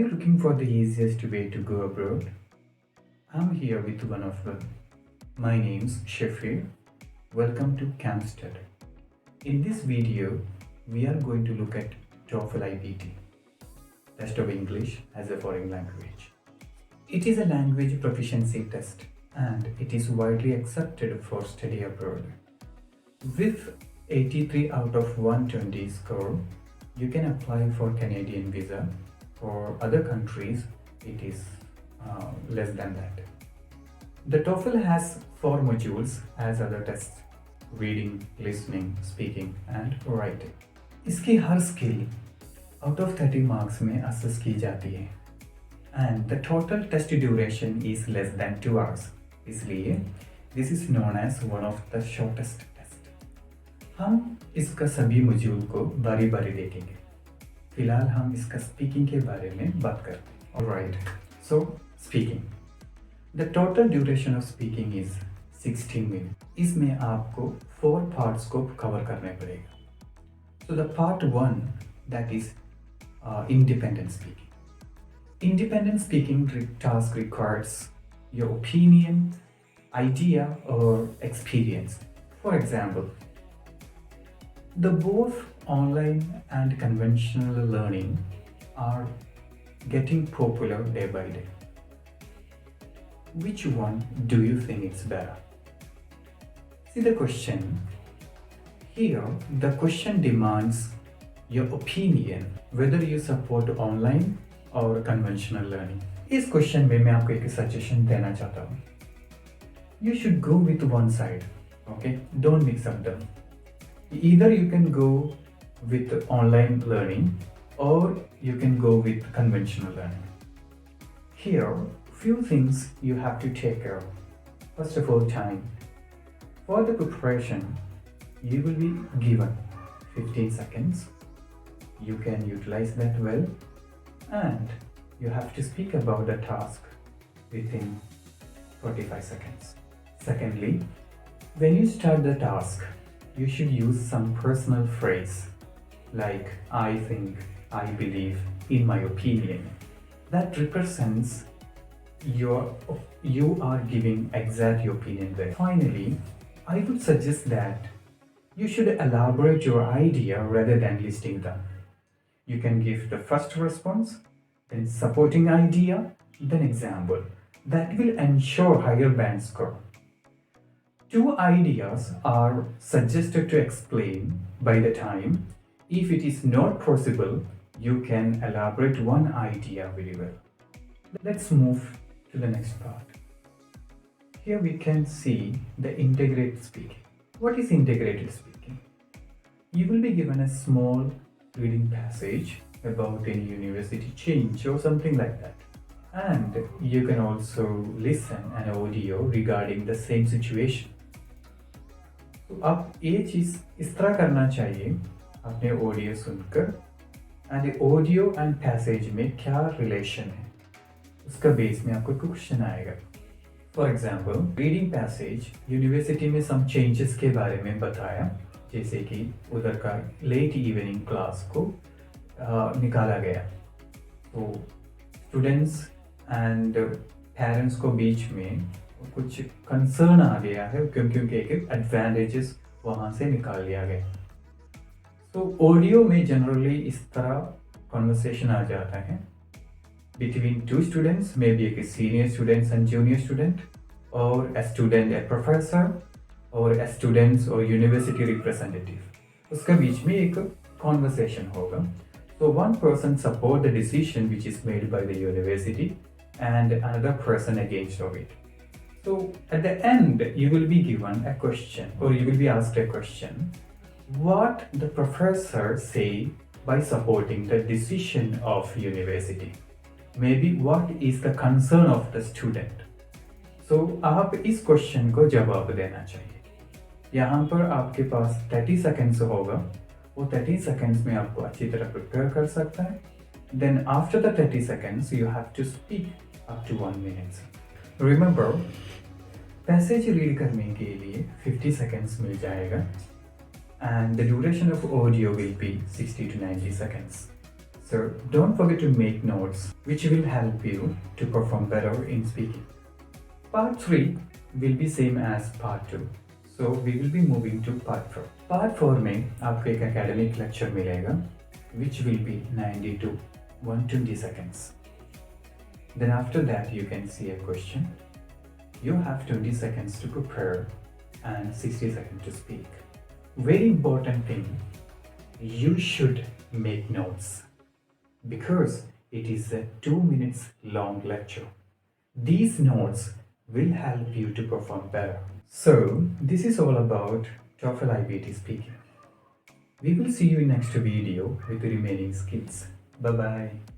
you looking for the easiest way to go abroad? I'm here with one of them. My name's Shafir. Welcome to Camsted. In this video, we are going to look at TOEFL IBT, Test of English as a Foreign Language. It is a language proficiency test and it is widely accepted for study abroad. With 83 out of 120 score, you can apply for Canadian visa. For other countries, it is less than that. The TOEFL has 4 modules as other tests: reading, listening, speaking and writing. इसकी हर skill out of 30 marks में assess की जाती है and the total test duration is less than 2 hours. इसलिए this is known as one of the shortest test. हम इसका सभी module को बारी बारी देखेंगे. फिलहाल हम इसका स्पीकिंग के बारे में बात करते हैं. Alright, so speaking. The total duration of speaking is 16 minutes. इसमें आपको 4 parts को कवर करने पड़ेगा. So the part 1, that is independent speaking. Independent speaking task requires your opinion, idea or experience. For example, the both online and conventional learning are getting popular day by day. Which one do you think is better? See the question. Here, the question demands your opinion whether you support online or conventional learning. इस question में मैं आपको एक suggestion देना चाहता हूँ. You should go with one side. Okay, don't mix up them. Either you can go with online learning or you can go with conventional learning. Here, few things you have to take care of. First of all, time. For the preparation, you will be given 15 seconds. You can utilize that well and you have to speak about the task within 45 seconds. Secondly, when you start the task, you should use some personal phrase like I think, I believe, in my opinion. That represents you are giving exact your opinion there. Finally, I would suggest that you should elaborate your idea rather than listing them. You can give the first response, then supporting idea, then example. That will ensure higher band score. 2 ideas are suggested to explain by the time. If it is not possible, you can elaborate one idea very well. Let's move to the next part. Here we can see the integrated speaking. What is integrated speaking? You will be given a small reading passage about any university change or something like that. And you can also listen an audio regarding the same situation. तो आप ये चीज़ इस तरह करना चाहिए अपने audio सुनकर and audio and passage में क्या रिलेशन है उसका बेस में आपको क्वेश्चन आएगा. For example, reading passage university में सम चेंजेस के बारे में बताया, जैसे कि उधर का लेट इवनिंग क्लास को निकाला गया. तो स्टूडेंट्स एंड पेरेंट्स को बीच में कुछ कंसर्न आ गया है क्योंकि एक एडवांटेजेस वहाँ से निकाल लिया गया. तो ऑडियो में जनरली इस तरह कन्वर्सेशन आ जाता है between 2 students, maybe a senior students and junior student, or a student, a professor, or a students or university representative. उसका बीच में एक conversation होगा. So one person support the decision which is made by the university and another person against of it. So at the end, you will be given a question or you will be asked a question. What the professor say by supporting the decision of university? Maybe what is the concern of the student? So आप इस question को जवाब देना चाहिए. यहाँ पर आपके पास 30 seconds होगा. वो 30 seconds में आपको अच्छी तरह प्रिपेयर कर सकता है. Then after the 30 seconds, you have to speak up to 1 minute. Remember, passage read करने के लिए 50 seconds मिल जाएगा and the duration of audio will be 60 to 90 seconds. So don't forget to make notes which will help you to perform better in speaking. Part 3 will be same as part 2. So we will be moving to part 4. Part 4 में आपको एक academic lecture मिलेगा which will be 90 to 120 seconds. Then after that you can see a question. You have 20 seconds to prepare and 60 seconds to speak. Very important thing, you should make notes because it is a 2 minutes long lecture. These notes will help you to perform better. So this is all about TOEFL IBT speaking. We will see you in next video with the remaining skills. Bye bye.